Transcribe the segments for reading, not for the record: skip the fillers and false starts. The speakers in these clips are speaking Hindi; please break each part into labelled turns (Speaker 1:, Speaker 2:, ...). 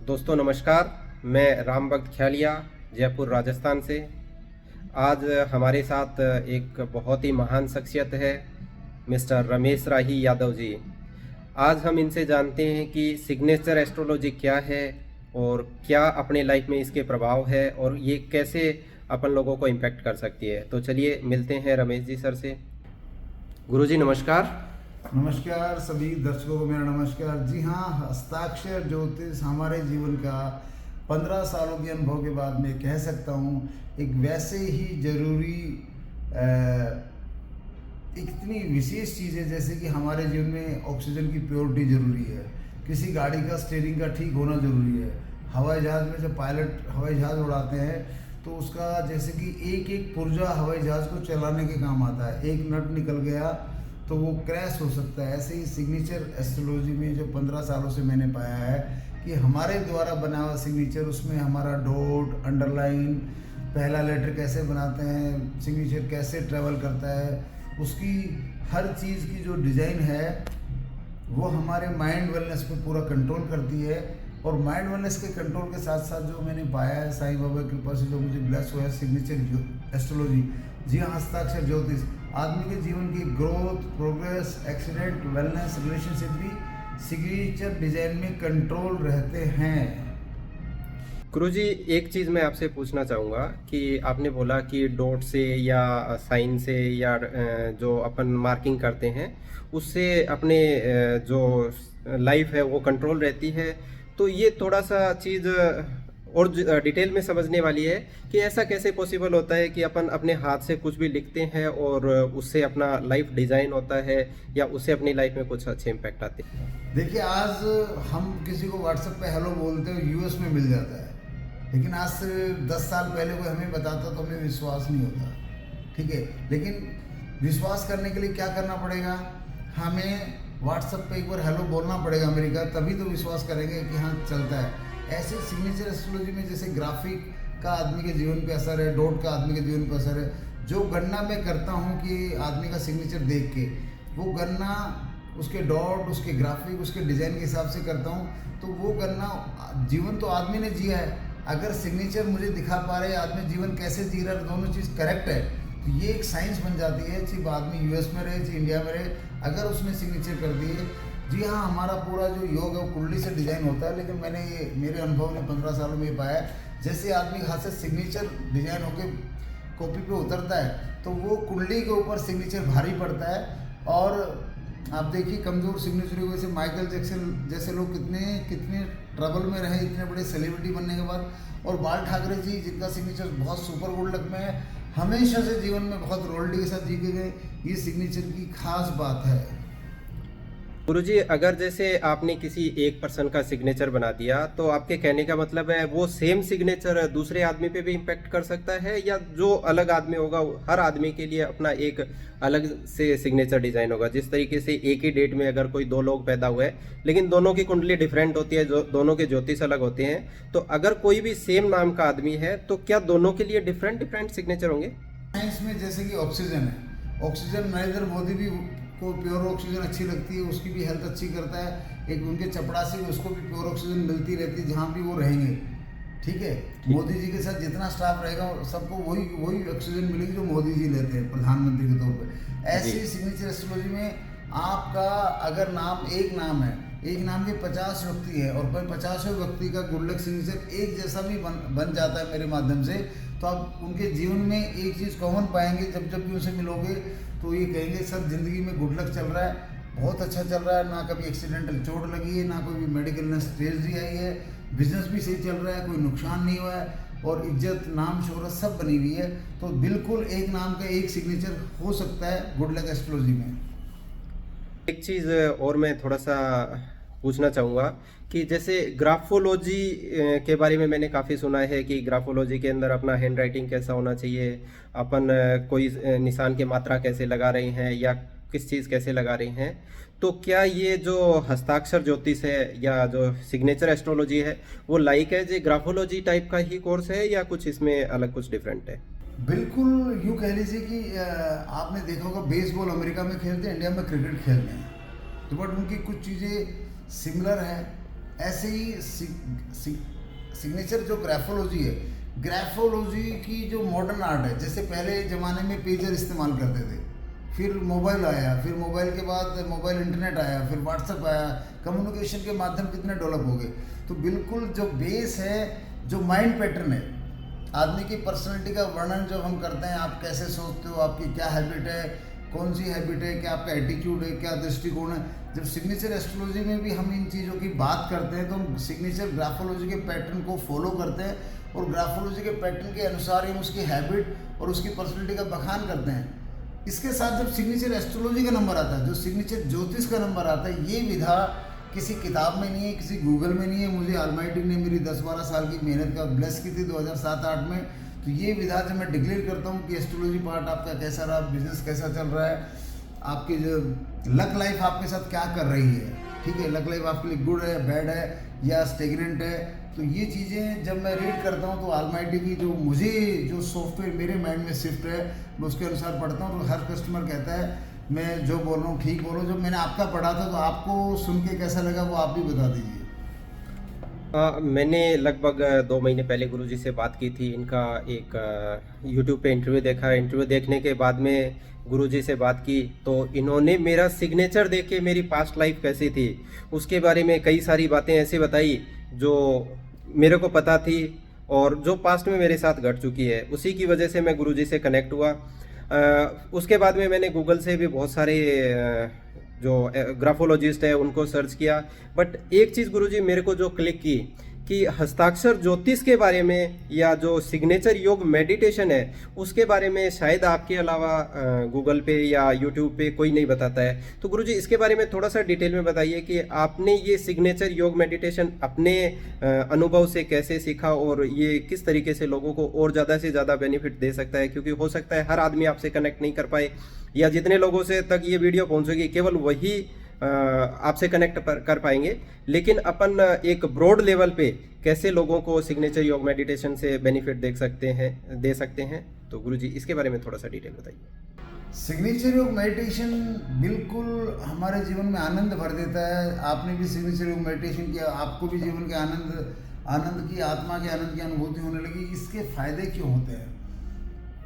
Speaker 1: दोस्तों नमस्कार। मैं राम भक्त ख्यालिया जयपुर राजस्थान से। आज हमारे साथ एक बहुत ही महान शख्सियत है, मिस्टर रमेश राही यादव जी। आज हम इनसे जानते हैं कि सिग्नेचर एस्ट्रोलॉजी क्या है और क्या अपने लाइफ में इसके प्रभाव है और ये कैसे अपन लोगों को इम्पेक्ट कर सकती है। तो चलिए मिलते हैं रमेश जी सर से। गुरुजी नमस्कार।
Speaker 2: नमस्कार सभी दर्शकों को मेरा नमस्कार। जी हाँ, हस्ताक्षर ज्योतिष हमारे जीवन का 15 सालों के अनुभव के बाद मैं कह सकता हूँ एक वैसे ही जरूरी इतनी विशेष चीज़ है जैसे कि हमारे जीवन में ऑक्सीजन की प्योरिटी जरूरी है, किसी गाड़ी का स्टीयरिंग का ठीक होना जरूरी है। हवाई जहाज़ में जब पायलट हवाई जहाज़ उड़ाते हैं तो उसका जैसे कि एक एक पुर्जा हवाई जहाज़ को चलाने के काम आता है। एक नट निकल गया तो वो क्रैश हो सकता है। ऐसे ही सिग्नेचर एस्ट्रोलॉजी में जो 15 सालों से मैंने पाया है कि हमारे द्वारा बना हुआ सिग्नेचर, उसमें हमारा डॉट, अंडरलाइन, पहला लेटर कैसे बनाते हैं, सिग्नेचर कैसे ट्रेवल करता है, उसकी हर चीज़ की जो डिज़ाइन है वो हमारे माइंड वेलनेस पे पूरा कंट्रोल करती है। और माइंड वेलनेस के कंट्रोल के साथ साथ जो मैंने पाया है साईं बाबा की कृपा से जो मुझे ब्लेस हुआ है सिग्नेचर एस्ट्रोलॉजी, जी हाँ, हस्ताक्षर ज्योतिष आदमी के जीवन की growth, progress, accident, wellness, relationship भी सिग्नेचर डिजाइन में कंट्रोल रहते हैं।
Speaker 1: गुरुजी एक चीज़ मैं आपसे पूछना चाहूँगा कि आपने बोला कि डॉट से या साइन से या जो अपन मार्किंग करते हैं उससे अपने जो लाइफ है वो कंट्रोल रहती है। तो ये थोड़ा सा चीज़ और डिटेल में समझने वाली है कि ऐसा कैसे पॉसिबल होता है कि अपन अपने हाथ से कुछ भी लिखते हैं और उससे अपना लाइफ डिज़ाइन होता है या उससे अपनी लाइफ में कुछ अच्छे इम्पैक्ट आते हैं।
Speaker 2: देखिए, आज हम किसी को व्हाट्सएप पे हेलो बोलते हो, यूएस में मिल जाता है, लेकिन आज से 10 साल पहले कोई हमें बताता तो हमें विश्वास नहीं होता। ठीक है, लेकिन विश्वास करने के लिए क्या करना पड़ेगा, हमें व्हाट्सएप पे एक बार हेलो बोलना पड़ेगा अमेरिका, तभी तो विश्वास करेंगे कि हाँ चलता है। ऐसे सिग्नेचर एस्ट्रोलॉजी में जैसे ग्राफिक का आदमी के जीवन पे असर है, डॉट का आदमी के जीवन पे असर है। जो गणना मैं करता हूँ कि आदमी का सिग्नेचर देख के, वो गणना उसके डॉट, उसके ग्राफिक, उसके डिज़ाइन के हिसाब से करता हूँ। तो वो गणना, जीवन तो आदमी ने जिया है, अगर सिग्नेचर मुझे दिखा पा रहे आदमी जीवन कैसे जी रहा है, दोनों चीज़ करेक्ट है, तो ये एक साइंस बन जाती है। चाहे आदमी यूएस में रहे, चाहे इंडिया में रहे, अगर उसने सिग्नेचर कर दिए। जी हाँ, हमारा पूरा जो योग है वो कुंडली से डिज़ाइन होता है, लेकिन मैंने मेरे अनुभव ने 15 सालों में पाया जैसे आदमी के हाथ से सिग्नेचर डिज़ाइन होकर कॉपी पे उतरता है तो वो कुंडली के ऊपर सिग्नेचर भारी पड़ता है। और आप देखिए, कमज़ोर सिग्नेचर की वजह से माइकल जैक्सन जैसे लोग कितने ट्रबल में रहे इतने बड़े सेलिब्रिटी बनने के बाद। और बाल ठाकरे जी, जिनका सिग्नेचर बहुत सुपर गुड लक में है, हमेशा से जीवन में बहुत रोल्डी के साथ जी के गए। ये सिग्नेचर की खास बात है।
Speaker 1: गुरुजी अगर जैसे आपने किसी एक पर्सन का सिग्नेचर बना दिया तो आपके कहने का मतलब है वो सेम सिग्नेचर दूसरे आदमी पे भी इम्पेक्ट कर सकता है, या जो अलग आदमी होगा हर आदमी के लिए अपना एक अलग से सिग्नेचर डिजाइन होगा। जिस तरीके से एक ही डेट में अगर कोई दो लोग पैदा हुए लेकिन दोनों की कुंडली डिफरेंट होती है, जो दोनों के ज्योतिष अलग होते हैं, तो अगर कोई भी सेम नाम का आदमी है तो क्या दोनों के लिए डिफरेंट सिग्नेचर होंगे?
Speaker 2: साइंस में जैसे कि ऑक्सीजन है, ऑक्सीजन नरेंद्र मोदी भी को प्योर ऑक्सीजन अच्छी लगती है, उसकी भी हेल्थ अच्छी करता है। एक उनके चपड़ासी में उसको भी प्योर ऑक्सीजन मिलती रहती है जहाँ भी वो रहेंगे। ठीक है, मोदी जी के साथ जितना स्टाफ रहेगा सबको वही ऑक्सीजन मिलेगी जो मोदी जी लेते हैं प्रधानमंत्री के तौर पर। ऐसी सिग्नेचर एस्ट्रोलॉजी में आपका अगर एक नाम है, एक नाम के 50 व्यक्ति है और 50वें व्यक्ति का गुड लक सिग्नेचर एक जैसा भी बन जाता है मेरे माध्यम से, तो आप उनके जीवन में एक चीज़ कॉमन पाएंगे। जब भी उनसे मिलोगे तो ये कहेंगे सर जिंदगी में गुड लक चल रहा है, बहुत अच्छा चल रहा है, ना कभी एक्सीडेंटल चोट लगी है, ना कोई भी मेडिकल ट्रेजेडी आई है, बिजनेस भी सही चल रहा है, कोई नुकसान नहीं हुआ है, और इज्जत, नाम, शोहरत सब बनी हुई है। तो बिल्कुल एक नाम का एक सिग्नेचर हो सकता है गुड लक एस्ट्रोलॉजी में।
Speaker 1: एक चीज़ और मैं थोड़ा सा पूछना चाहूँगा कि जैसे ग्राफोलॉजी के बारे में मैंने काफ़ी सुना है कि ग्राफोलॉजी के अंदर अपना हैंड राइटिंग कैसा होना चाहिए, अपन कोई निशान की मात्रा कैसे लगा रहे हैं या किस चीज़ कैसे लगा रहे हैं। तो क्या ये जो हस्ताक्षर ज्योतिष है या जो सिग्नेचर एस्ट्रोलॉजी है वो लाइक है जो ग्राफोलॉजी टाइप का ही कोर्स है या कुछ इसमें अलग कुछ डिफरेंट है?
Speaker 2: बिल्कुल, यूँ कह लीजिए कि आपने देखा होगा बेसबॉल अमेरिका में खेलते हैं, इंडिया में क्रिकेट खेलते हैं, तो बट उनकी कुछ चीज़ें सिमिलर है, ऐसे ही सिग्नेचर जो ग्राफोलॉजी है, ग्राफोलॉजी की जो मॉडर्न आर्ट है, जैसे पहले ज़माने में पेजर इस्तेमाल करते थे, फिर मोबाइल आया, फिर मोबाइल के बाद मोबाइल इंटरनेट आया, फिर व्हाट्सएप आया, कम्युनिकेशन के माध्यम कितने डेवलप हो गए। तो बिल्कुल जो बेस है, जो माइंड पैटर्न है, आदमी की पर्सनैलिटी का वर्णन जब हम करते हैं, आप कैसे सोचते हो, आपकी क्या हैबिट है, कौन सी हैबिट है, क्या आपका एटीट्यूड है, क्या दृष्टिकोण है, जब सिग्नेचर एस्ट्रोलॉजी में भी हम इन चीज़ों की बात करते हैं तो हम सिग्नेचर ग्राफोलॉजी के पैटर्न को फॉलो करते हैं और ग्राफोलॉजी के पैटर्न के अनुसार ही हम उसकी हैबिट और उसकी पर्सनैलिटी का बखान करते हैं। इसके साथ जब सिग्नेचर एस्ट्रोलॉजी का नंबर आता है, जो सिग्नेचर ज्योतिष का नंबर आता है, ये विधा किसी किताब में नहीं है, किसी गूगल में नहीं है। मुझे ऑलमाइटी ने मेरी 10-12 साल की मेहनत का ब्लेस की थी 2007-8 में। तो ये विधा जब मैं डिक्लेयर करता हूँ कि एस्ट्रोलॉजी पार्ट आपका कैसा रहा, बिजनेस कैसा चल रहा है, आपकी जो लक लाइफ आपके साथ क्या कर रही है, ठीक है, लक लाइफ आपके लिए गुड है, बैड है या स्टेगनेंट है, तो ये चीज़ें जब मैं रीड करता हूँ तो ऑलमाइटी की जो मुझे जो सॉफ्टवेयर मेरे माइंड में शिफ्ट है, मैं उसके अनुसार पढ़ता हूँ। तो हर कस्टमर कहता है मैं जो बोल रहा हूँ ठीक बोलो। जब मैंने आपका पढ़ा था तो आपको सुन के कैसा लगा वो आप भी बता दीजिए।
Speaker 1: मैंने लगभग 2 महीने पहले गुरुजी से बात की थी। इनका एक यूट्यूब पे इंटरव्यू देखा। इंटरव्यू देखने के बाद में गुरुजी से बात की तो इन्होंने मेरा सिग्नेचर देख के मेरी पास्ट लाइफ कैसी थी उसके बारे में कई सारी बातें ऐसी बताई जो मेरे को पता थी और जो पास्ट में मेरे साथ घट चुकी है। उसी की वजह से मैं गुरुजी से कनेक्ट हुआ। उसके बाद में मैंने गूगल से भी बहुत सारे जो ग्राफोलॉजिस्ट है उनको सर्च किया। बट एक चीज़ गुरुजी मेरे को जो क्लिक की कि हस्ताक्षर ज्योतिष के बारे में या जो सिग्नेचर योग मेडिटेशन है उसके बारे में शायद आपके अलावा गूगल पे या यूट्यूब पे कोई नहीं बताता है। तो गुरुजी इसके बारे में थोड़ा सा डिटेल में बताइए कि आपने ये सिग्नेचर योग मेडिटेशन अपने अनुभव से कैसे सीखा और ये किस तरीके से लोगों को और ज़्यादा से ज़्यादा बेनिफिट दे सकता है, क्योंकि हो सकता है हर आदमी आपसे कनेक्ट नहीं कर पाए या जितने लोगों से तक ये वीडियो पहुँचेगी केवल वही आपसे कनेक्ट कर पाएंगे। लेकिन अपन एक ब्रॉड लेवल पे कैसे लोगों को सिग्नेचर योग मेडिटेशन से बेनिफिट दे सकते हैं। तो गुरुजी इसके बारे में थोड़ा सा डिटेल बताइए।
Speaker 2: सिग्नेचर योग मेडिटेशन बिल्कुल हमारे जीवन में आनंद भर देता है। आपने भी सिग्नेचर योग मेडिटेशन किया, आपको भी जीवन के आनंद की, आत्मा के आनंद की अनुभूति होने लगी। इसके फायदे क्यों होते हैं?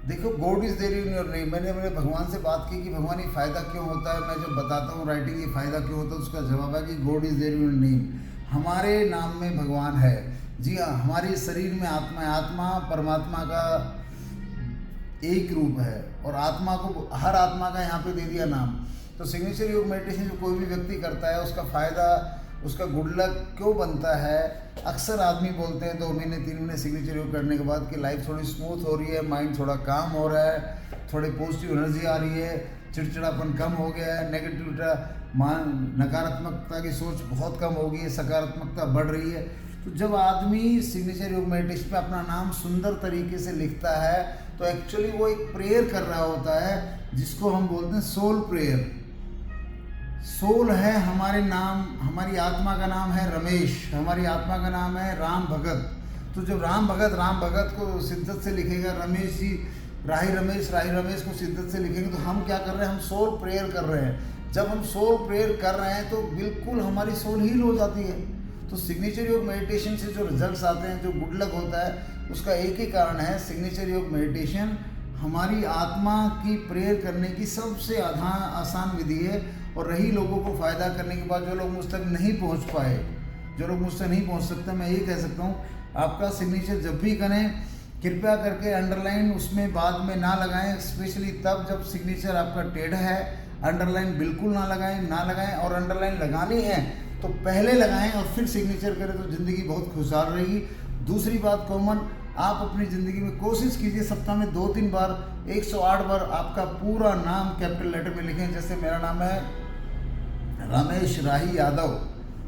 Speaker 2: देखो, God is there in your name. मैंने मेरे भगवान से बात की कि भगवान ये फ़ायदा क्यों होता है। मैं जब बताता हूँ राइटिंग ये फ़ायदा क्यों होता है, उसका जवाब है कि God is there in your name. हमारे नाम में भगवान है। जी हाँ, हमारे शरीर में आत्मा है। आत्मा परमात्मा का एक रूप है और आत्मा को हर आत्मा का यहाँ पे दे दिया नाम। तो सिग्नेचर योग मेडिटेशन जो कोई भी व्यक्ति करता है उसका फ़ायदा, उसका गुड लक क्यों बनता है। अक्सर आदमी बोलते हैं 2 महीने 3 महीने सिग्नेचर योग करने के बाद कि लाइफ थोड़ी स्मूथ हो रही है, माइंड थोड़ा काम हो रहा है, थोड़ी पॉजिटिव एनर्जी आ रही है, चिड़चिड़ापन कम हो गया है, नकारात्मकता की सोच बहुत कम हो गई है, सकारात्मकता बढ़ रही है। तो जब आदमी सिग्नेचर योग मेडिटेशन में अपना नाम सुंदर तरीके से लिखता है तो एक्चुअली वो एक प्रेयर कर रहा होता है जिसको हम बोलते हैं सोल प्रेयर। सोल है हमारे नाम, हमारी आत्मा का नाम है रमेश, हमारी आत्मा का नाम है राम भगत। तो जब राम भगत को शिद्दत से लिखेगा, रमेश जी राही रमेश को शिद्दत से लिखेंगे, तो हम क्या कर रहे हैं, हम सोल प्रेयर कर रहे हैं। जब हम सोल प्रेयर कर रहे हैं तो बिल्कुल हमारी सोल हील हो जाती है। तो सिग्नेचर योग मेडिटेशन से जो रिजल्ट्स आते हैं, जो गुड लक होता है, उसका एक ही कारण है, सिग्नेचर योग मेडिटेशन हमारी आत्मा की प्रेयर करने की सबसे आसान विधि है। और रही लोगों को फ़ायदा करने के बाद, जो लोग मुझ तक नहीं पहुंच पाए, जो लोग मुझसे नहीं पहुंच सकते, मैं ये कह सकता हूँ आपका सिग्नेचर जब भी करें कृपया करके अंडरलाइन उसमें बाद में ना लगाएं, स्पेशली तब जब सिग्नेचर आपका टेढ़ा है। अंडरलाइन बिल्कुल ना लगाएं और अंडरलाइन लगानी है तो पहले लगाएं और फिर सिग्नेचर करें तो ज़िंदगी बहुत खुशहाल रहेगी। दूसरी बात कॉमन, आप अपनी ज़िंदगी में कोशिश कीजिए सप्ताह में 2-3 बार 108 बार आपका पूरा नाम कैपिटल लेटर में लिखें। जैसे मेरा नाम है रमेश राही यादव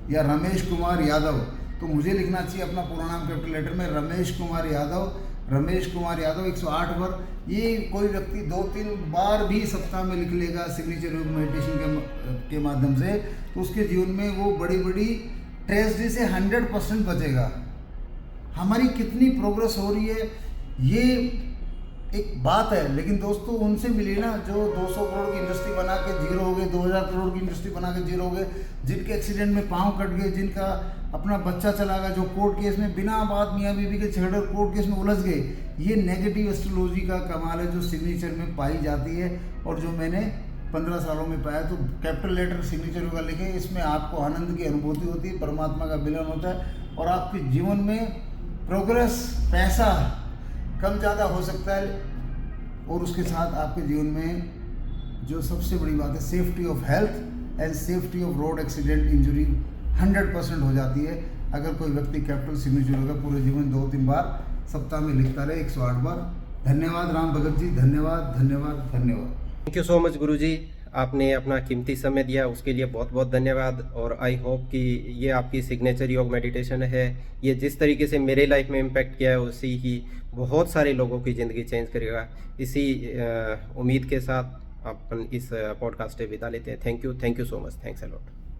Speaker 2: या रमेश कुमार यादव, तो मुझे लिखना चाहिए अपना पूरा नाम कैपिटल लेटर में रमेश कुमार यादव 108 बार। ये कोई व्यक्ति 2-3 बार भी सप्ताह में लिख लेगा सिग्नेचर योग मेडिटेशन के माध्यम से, तो उसके जीवन में वो बड़ी ट्रेजेडी से 100% बचेगा। हमारी कितनी प्रोग्रेस हो रही है ये एक बात है, लेकिन दोस्तों उनसे मिली ना जो 200 करोड़ की इंडस्ट्री बना के जीरो हो गए, 2000 करोड़ की इंडस्ट्री बना के जीरो हो गए, जिनके एक्सीडेंट में पाँव कट गए, जिनका अपना बच्चा चला गया, जो कोर्ट केस में बिना बात मियाँ बीवी के झगड़े कोर्ट केस में उलझ गए। ये नेगेटिव एस्ट्रोलॉजी का कमाल है जो सिग्नेचर में पाई जाती है और जो मैंने 15 सालों में पाया। तो कैपिटल लेटर सिग्नेचर होगा लिखे, इसमें आपको आनंद की अनुभूति होती है, परमात्मा का मिलन होता है और आपके जीवन में प्रोग्रेस, पैसा कम ज़्यादा हो सकता है और उसके साथ आपके जीवन में जो सबसे बड़ी बात है safety of health and safety of road accident injury 100% हो जाती है अगर कोई व्यक्ति कैपिटल सिग्नेचर होगा पूरे जीवन 2-3 बार सप्ताह में लिखता रहे 108 बार। धन्यवाद राम भगत जी, धन्यवाद धन्यवाद धन्यवाद।
Speaker 1: थैंक यू सो मच गुरुजी, आपने अपना कीमती समय दिया उसके लिए बहुत बहुत धन्यवाद। और आई होप कि ये आपकी सिग्नेचर योग मेडिटेशन है, ये जिस तरीके से मेरे लाइफ में इम्पैक्ट किया है उसी ही बहुत सारे लोगों की ज़िंदगी चेंज करेगा। इसी उम्मीद के साथ अपन इस पॉडकास्ट से विदा लेते हैं। Thank you so much, thanks a lot.